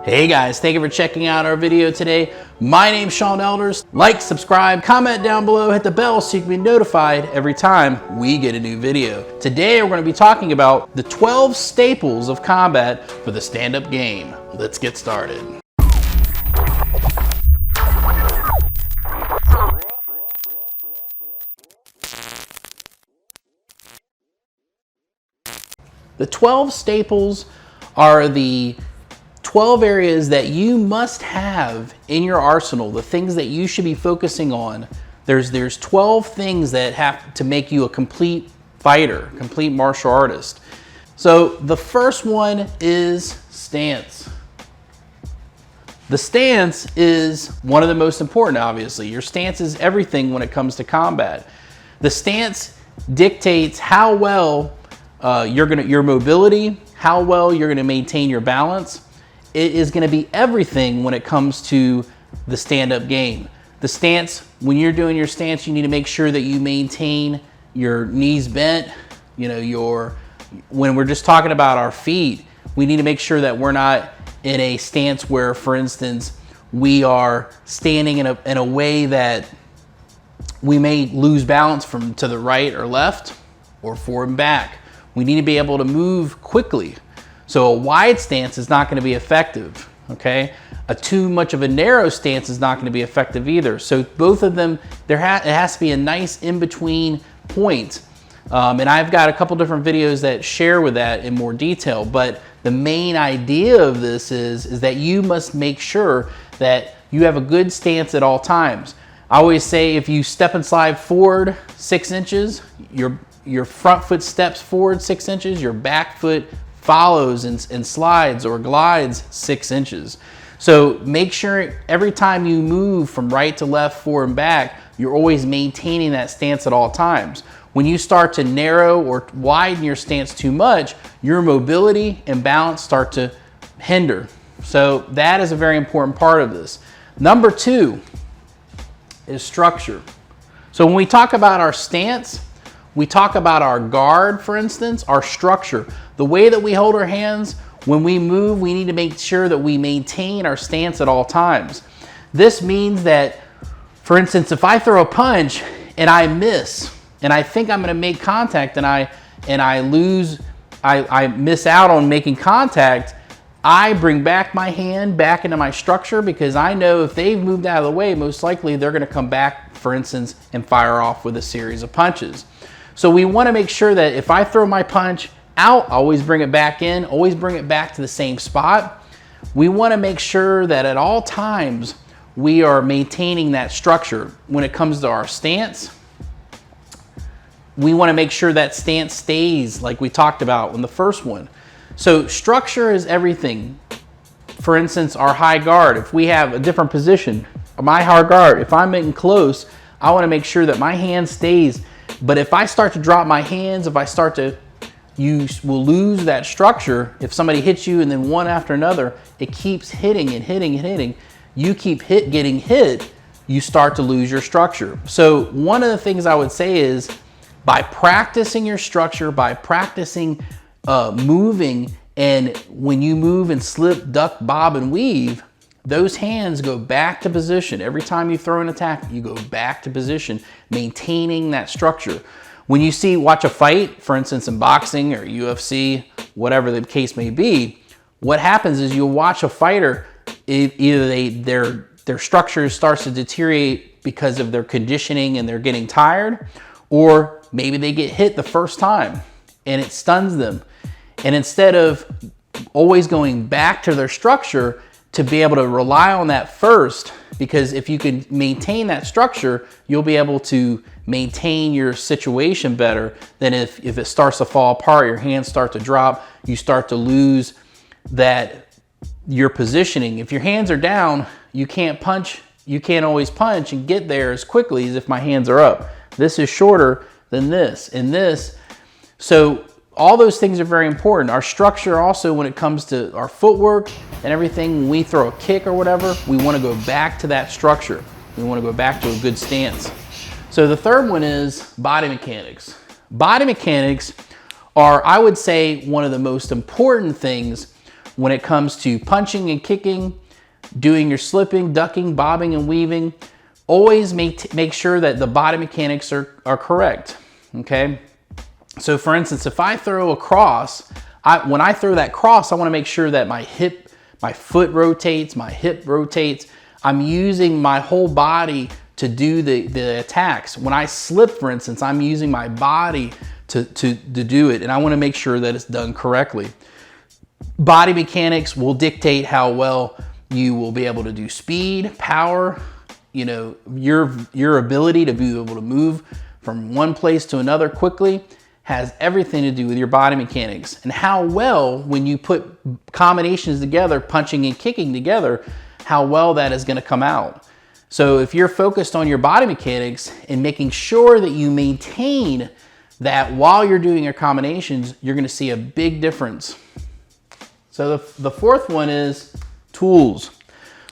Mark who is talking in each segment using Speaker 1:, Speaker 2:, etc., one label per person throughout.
Speaker 1: Hey guys, thank you for checking out our video today. My name's Sean Elders. Like, subscribe, comment down below, hit the bell so you can be notified every time we get a new video. Today we're going to be talking about the 12 staples of combat for the stand-up game. Let's get started. The 12 staples are the 12 areas that you must have in your arsenal, the things that you should be focusing on. There's 12 things that have to make you a complete fighter, complete martial artist. So the first one is stance. The stance is one of the most important, obviously. Your stance is everything when it comes to combat. The stance dictates how well your mobility, how well you're gonna maintain your balance. It is going to be everything when it comes to the stand-up game. The stance, when you're doing your stance, you need to make sure that you maintain your knees bent. When we're just talking about our feet, we need to make sure that we're not in a stance where, for instance, we are standing in a way that we may lose balance from to the right or left or forward and back. We need to be able to move quickly. So a wide stance is not going to be effective, okay? Too much of a narrow stance is not going to be effective either. So both of them, it has to be a nice in-between point. And I've got a couple different videos that share with that in more detail, but the main idea of this is that you must make sure that you have a good stance at all times. I always say if you step and slide forward 6 inches, your front foot steps forward 6 inches, your back foot follows and slides or glides 6 inches. So make sure every time you move from right to left, forward and back, you're always maintaining that stance at all times. When you start to narrow or widen your stance too much, your mobility and balance start to hinder. So that is a very important part of this. Number 2 is structure. So when we talk about our stance, we talk about our guard, for instance, our structure. The way that we hold our hands, when we move, we need to make sure that we maintain our stance at all times. This means that, for instance, if I throw a punch and I miss, and I think I'm gonna make contact and I miss out on making contact, I bring back my hand back into my structure because I know if they've moved out of the way, most likely they're gonna come back, for instance, and fire off with a series of punches. So we wanna make sure that if I throw my punch out, always bring it back in, always bring it back to the same spot. We wanna make sure that at all times we are maintaining that structure. When it comes to our stance, we wanna make sure that stance stays like we talked about in the first one. So structure is everything. For instance, our high guard, if we have a different position, my high guard, if I'm getting close, I wanna make sure that my hand stays. But if I start to drop my hands, you will lose that structure. If somebody hits you and then one after another, it keeps hitting and hitting and hitting. You keep getting hit, you start to lose your structure. So one of the things I would say is by practicing your structure, by practicing moving, and when you move and slip, duck, bob, and weave, those hands go back to position. Every time you throw an attack, you go back to position, maintaining that structure. When you watch a fight, for instance, in boxing or UFC, whatever the case may be, what happens is you'll watch a fighter, either their structure starts to deteriorate because of their conditioning and they're getting tired, or maybe they get hit the first time and it stuns them. And instead of always going back to their structure, to be able to rely on that first, because if you can maintain that structure, you'll be able to maintain your situation better than if it starts to fall apart, your hands start to drop, you start to lose your positioning. If your hands are down, you can't always punch and get there as quickly as if my hands are up. This is shorter than this and this. So all those things are very important. Our structure also, when it comes to our footwork and everything, when we throw a kick or whatever, we want to go back to that structure. We want to go back to a good stance. So the third one is body mechanics. Body mechanics are, I would say, one of the most important things when it comes to punching and kicking, doing your slipping, ducking, bobbing, and weaving, always make sure that the body mechanics are correct, okay? So for instance, if I throw a cross, when I throw that cross, I wanna make sure that my foot rotates, my hip rotates. I'm using my whole body to do the attacks. When I slip, for instance, I'm using my body to do it, and I wanna make sure that it's done correctly. Body mechanics will dictate how well you will be able to do speed, power, you know, your ability to be able to move from one place to another quickly has everything to do with your body mechanics, and how well, when you put combinations together, punching and kicking together, how well that is gonna come out. So if you're focused on your body mechanics and making sure that you maintain that while you're doing your combinations, you're gonna see a big difference. So the fourth one is tools.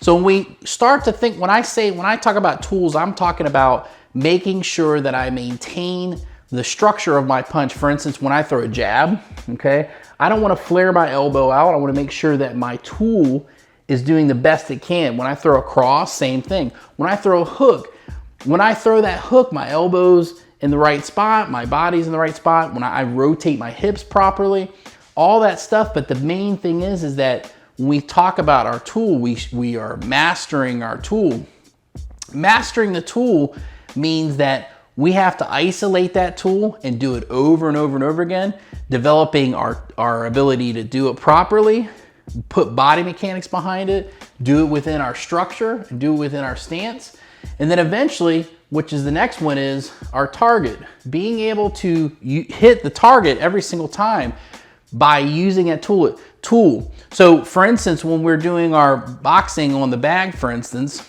Speaker 1: So when we start to think, when I talk about tools, I'm talking about making sure that I maintain the structure of my punch. For instance, when I throw a jab, okay, I don't want to flare my elbow out. I want to make sure that my tool is doing the best it can. When I throw a cross, same thing. When I throw a hook, when I throw that hook, my elbow's in the right spot, my body's in the right spot, when I rotate my hips properly, all that stuff. But the main thing is that when we talk about our tool, we are mastering our tool. Mastering the tool means that we have to isolate that tool and do it over and over and over again, developing our ability to do it properly, put body mechanics behind it, do it within our structure, and do it within our stance. And then eventually, which is the next one, is our target. Being able to hit the target every single time by using that tool. So for instance, when we're doing our boxing on the bag, for instance,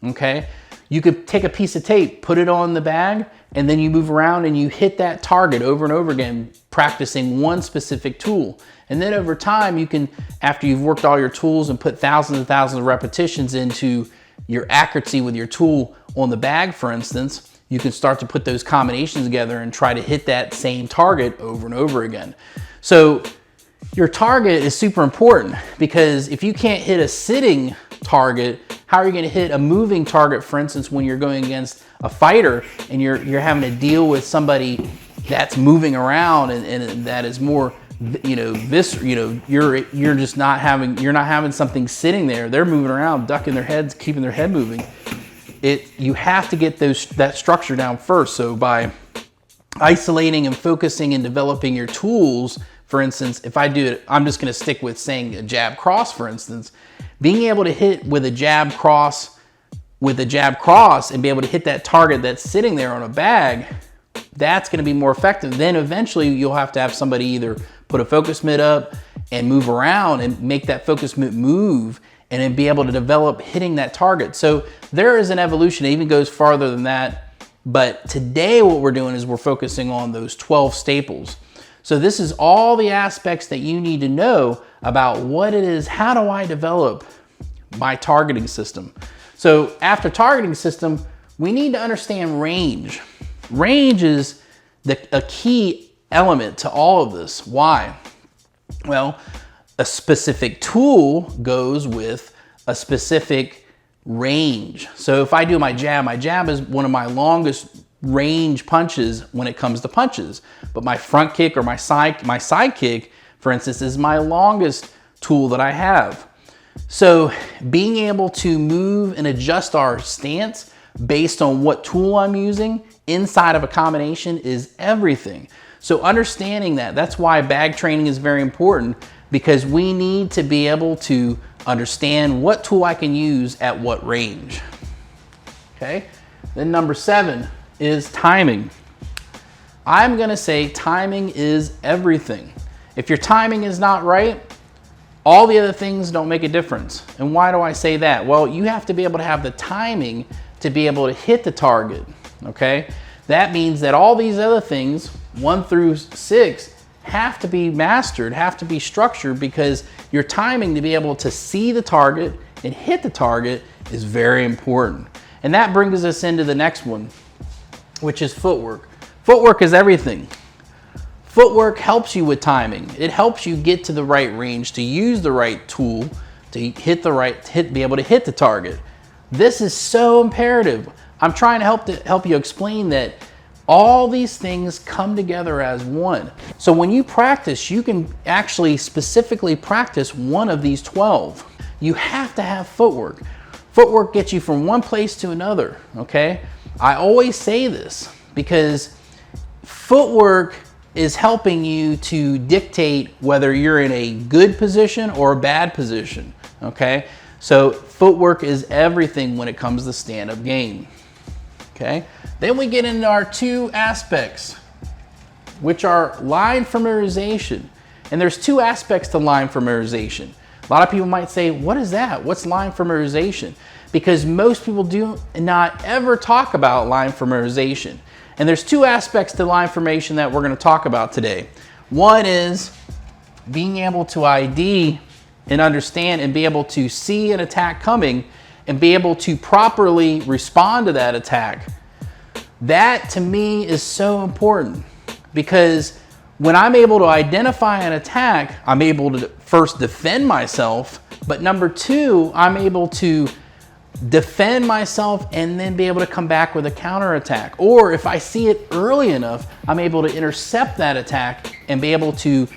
Speaker 1: okay, you could take a piece of tape, put it on the bag, and then you move around and you hit that target over and over again, practicing one specific tool. And then over time, you can, after you've worked all your tools and put thousands and thousands of repetitions into your accuracy with your tool on the bag, for instance, you can start to put those combinations together and try to hit that same target over and over again. So your target is super important, because if you can't hit a sitting target, how are you going to hit a moving target? For instance, when you're going against a fighter and you're having to deal with somebody that's moving around and that is more, you know, you're just not having something sitting there. They're moving around, ducking their heads, keeping their head moving. You have to get that structure down first. So by isolating and focusing and developing your tools, for instance, if I do it, I'm just going to stick with saying a jab cross, for instance. Being able to hit with a jab cross and be able to hit that target that's sitting there on a bag, that's going to be more effective. Then eventually you'll have to have somebody either put a focus mitt up and move around and make that focus mitt move, and then be able to develop hitting that target. So there is an evolution. It even goes farther than that. But today what we're doing is we're focusing on those 12 staples. So this is all the aspects that you need to know about what it is. How do I develop my targeting system? So after targeting system, we need to understand range. Range is a key element to all of this. Why? Well, a specific tool goes with a specific range. So if I do my jab is one of my longest range punches when it comes to punches. But my front kick or my side kick, for instance, is my longest tool that I have. So being able to move and adjust our stance based on what tool I'm using inside of a combination is everything. So understanding that's why bag training is very important, because we need to be able to understand what tool I can use at what range. Okay, then number 7 is timing. I'm gonna say timing is everything. If your timing is not right, all the other things don't make a difference. And why do I say that? Well, you have to be able to have the timing to be able to hit the target, okay? That means that all these other things, 1 through 6, have to be mastered, have to be structured, because your timing to be able to see the target and hit the target is very important. And that brings us into the next one, which is footwork. Footwork is everything. Footwork helps you with timing. It helps you get to the right range, to use the right tool, to be able to hit the target. This is so imperative. I'm trying to help you explain that all these things come together as one. So when you practice, you can actually specifically practice one of these 12. You have to have footwork. Footwork gets you from one place to another, okay? I always say this because footwork is helping you to dictate whether you're in a good position or a bad position, okay? So footwork is everything when it comes to stand-up game, okay? Then we get into our 2 aspects, which are line familiarization. And there's 2 aspects to line familiarization. A lot of people might say, what is that? What's line familiarization? Because most people do not ever talk about line familiarization. And there's 2 aspects to line formation that we're going to talk about today. One is being able to ID and understand and be able to see an attack coming and be able to properly respond to that attack. That to me is so important because when I'm able to identify an attack, I'm able to first defend myself, but number 2, I'm able to defend myself and then be able to come back with a counterattack. Or if I see it early enough, I'm able to intercept that attack and be able to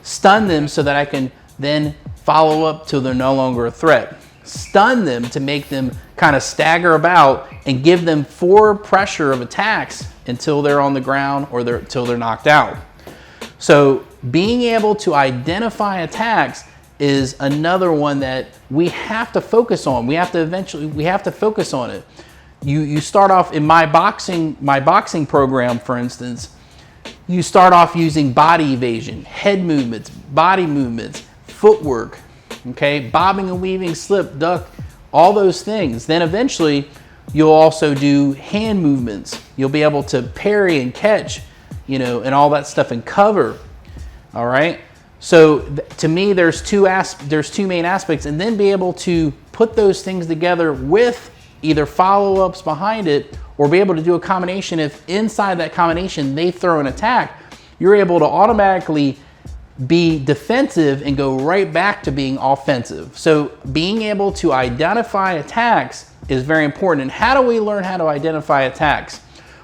Speaker 1: stun them so that I can then follow up till they're no longer a threat. Stun them to make them kind of stagger about and give them forward pressure of attacks until they're on the ground or until they're knocked out. So being able to identify attacks is another one that we have to focus on. We have to focus on it. You start off in my boxing program, for instance, you start off using body evasion, head movements, body movements, footwork, okay, bobbing and weaving, slip, duck, all those things. Then eventually you'll also do hand movements. You'll be able to parry and catch, you know, and all that stuff and cover. All right. So to me, there's two main aspects, and then be able to put those things together with either follow-ups behind it or be able to do a combination. If inside that combination they throw an attack, you're able to automatically be defensive and go right back to being offensive. So being able to identify attacks is very important. And how do we learn how to identify attacks?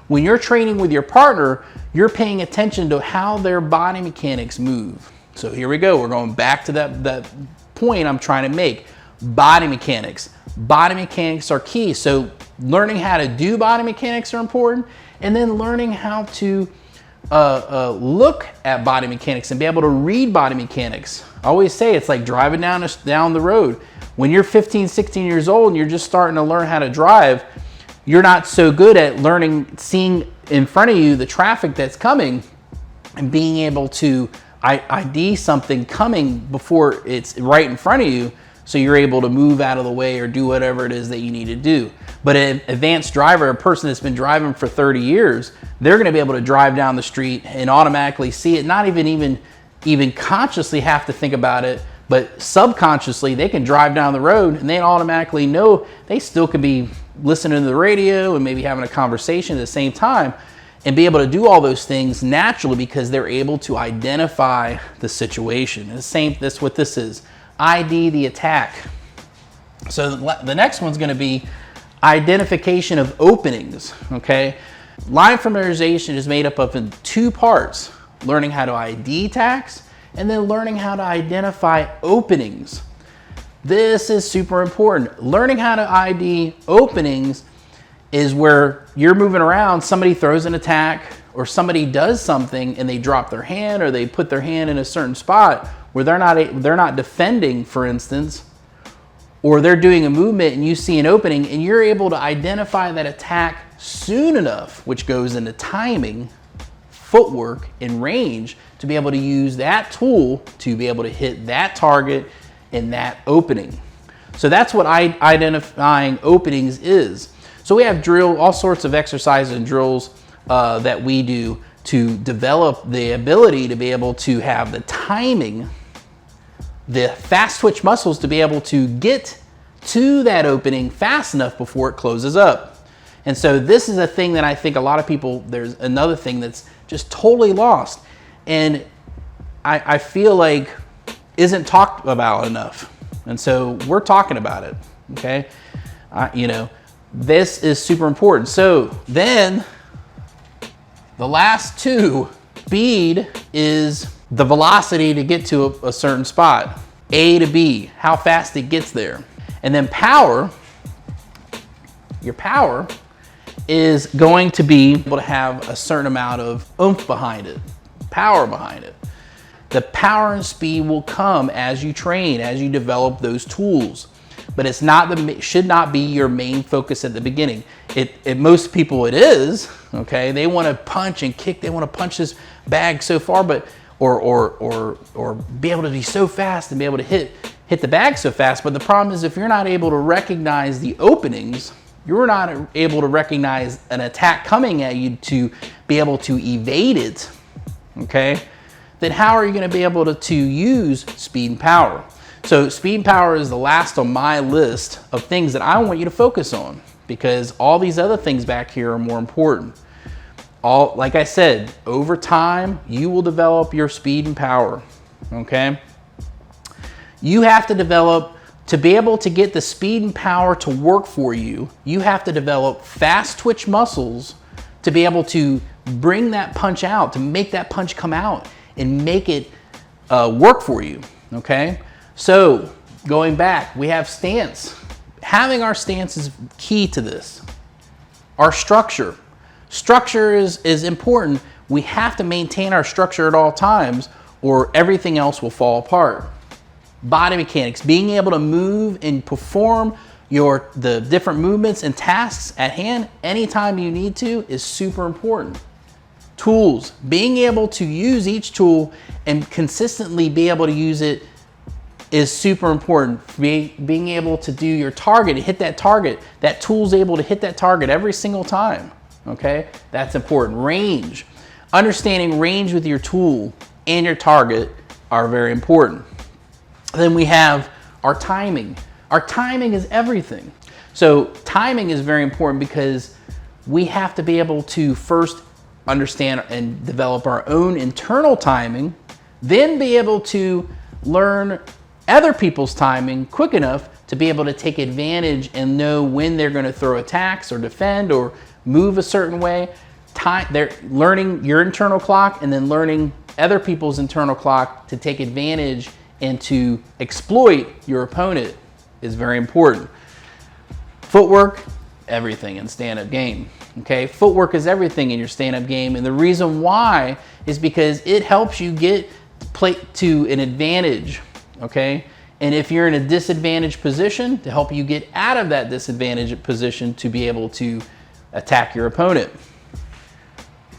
Speaker 1: When you're training with your partner, you're paying attention to how their body mechanics move. So here we go. We're going back to that point I'm trying to make. Body mechanics. Body mechanics are key. So learning how to do body mechanics are important, and then learning how to look at body mechanics and be able to read body mechanics. I always say it's like driving down the road. When you're 15, 16 years old and you're just starting to learn how to drive, you're not so good at seeing in front of you the traffic that's coming and being able to ID something coming before it's right in front of you, so you're able to move out of the way or do whatever it is that you need to do. But an advanced driver, a person that's been driving for 30 years, they're going to be able to drive down the street and automatically see it, not even consciously have to think about it, but subconsciously they can drive down the road and they automatically know they still could be listening to the radio and maybe having a conversation at the same time and be able to do all those things naturally because they're able to identify the situation. And that's what this is. ID the attack. So the next one's going to be identification of openings, okay? Line familiarization is made up of in 2 parts: learning how to ID attacks and then learning how to identify openings. This is super important. Learning how to ID openings is where you're moving around, somebody throws an attack or somebody does something and they drop their hand or they put their hand in a certain spot where they're not defending, for instance, or they're doing a movement and you see an opening and you're able to identify that attack soon enough, which goes into timing, footwork, and range to be able to use that tool to be able to hit that target in that opening. So that's what identifying openings is. So we have all sorts of exercises and drills that we do to develop the ability to be able to have the timing, the fast twitch muscles to be able to get to that opening fast enough before it closes up. And so this is a thing that I think a lot of people, there's another thing that's just totally lost. and I feel like isn't talked about enough. And so we're talking about it, okay? You know, this is super important. So then the last two, speed is the velocity to get to a certain spot. A to B, how fast it gets there. And then power, your power is going to be able to have a certain amount of oomph behind it, power behind it. The power and speed will come as you train, as you develop those tools. But it's not should not be your main focus at the beginning. Most people it is, okay? They want to punch and kick, they want to punch this bag so far, but or be able to be so fast and be able to hit the bag so fast. But the problem is if you're not able to recognize the openings, you're not able to recognize an attack coming at you to be able to evade it, okay? Then how are you going to be able to use speed and power? So speed and power is the last on my list of things that I want you to focus on, because all these other things back here are more important. Like I said, over time, you will develop your speed and power, okay? You have to develop, to be able to get the speed and power to work for you, you have to develop fast twitch muscles to be able to bring that punch out, to make that punch come out and make it work for you, okay? So going back, we have stance. Having our stance is key to this. Our structure. Structure is important. We have to maintain our structure at all times or everything else will fall apart. Body mechanics, being able to move and perform the different movements and tasks at hand anytime you need to is super important. Tools, being able to use each tool and consistently be able to use it is super important. Being able to do your target, hit that target, that tool's able to hit that target every single time, okay? That's important. Range, understanding range with your tool and your target are very important. Then we have our timing. Our timing is everything. So timing is very important because we have to be able to first understand and develop our own internal timing, then be able to learn other people's timing quick enough to be able to take advantage and know when they're going to throw attacks or defend or move a certain way. They're learning your internal clock and then learning other people's internal clock to take advantage and to exploit your opponent is very important. Footwork, everything in stand-up game. Okay, footwork is everything in your stand-up game, and the reason why is because it helps you get to an advantage, okay? And if you're in a disadvantaged position, to help you get out of that disadvantaged position to be able to attack your opponent.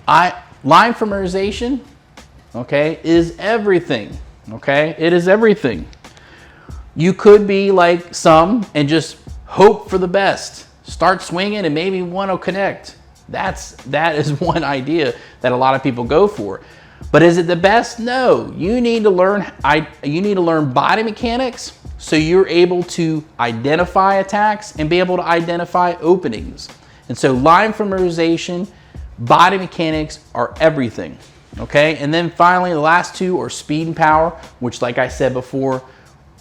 Speaker 1: Line familiarization, okay, is everything, okay? It is everything. You could be like some and just hope for the best. Start swinging and maybe one will connect. That is one idea that a lot of people go for. But is it the best? No. You need to learn body mechanics so you're able to identify attacks and be able to identify openings. And so line familiarization, body mechanics are everything. Okay? And then finally the last two are speed and power, which like I said before,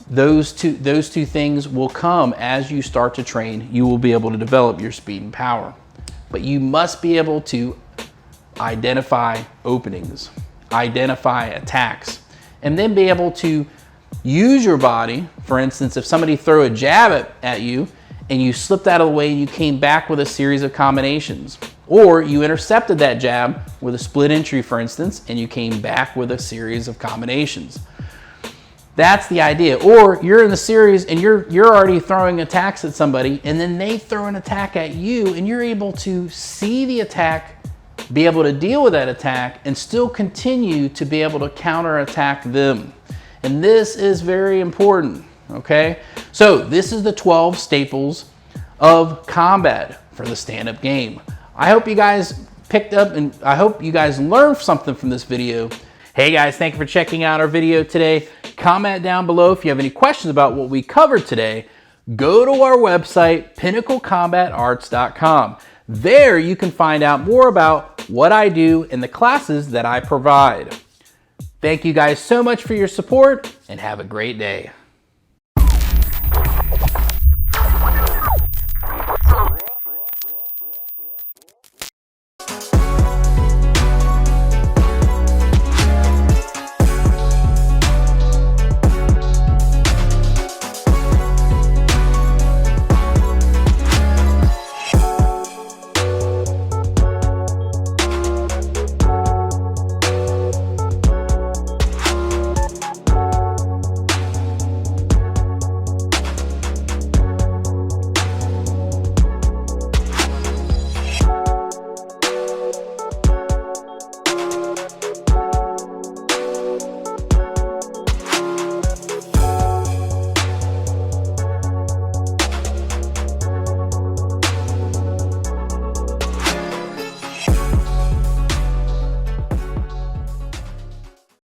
Speaker 1: those two things will come as you start to train. You will be able to develop your speed and power. But you must be able to identify openings, identify attacks, and then be able to use your body. For instance, if somebody throw a jab at you and you slipped out of the way and you came back with a series of combinations, or you intercepted that jab with a split entry, for instance, and you came back with a series of combinations. That's the idea. Or you're in the series and you're already throwing attacks at somebody and then they throw an attack at you and you're able to see the attack, be able to deal with that attack and still continue to be able to counterattack them. And this is very important, okay? So this is the 12 staples of combat for the stand-up game. I hope you guys picked up and I hope you guys learned something from this video. Hey guys, thank you for checking out our video today. Comment down below if you have any questions about what we covered today. Go to our website, pinnaclecombatarts.com. There you can find out more about what I do and the classes that I provide. Thank you guys so much for your support, and have a great day.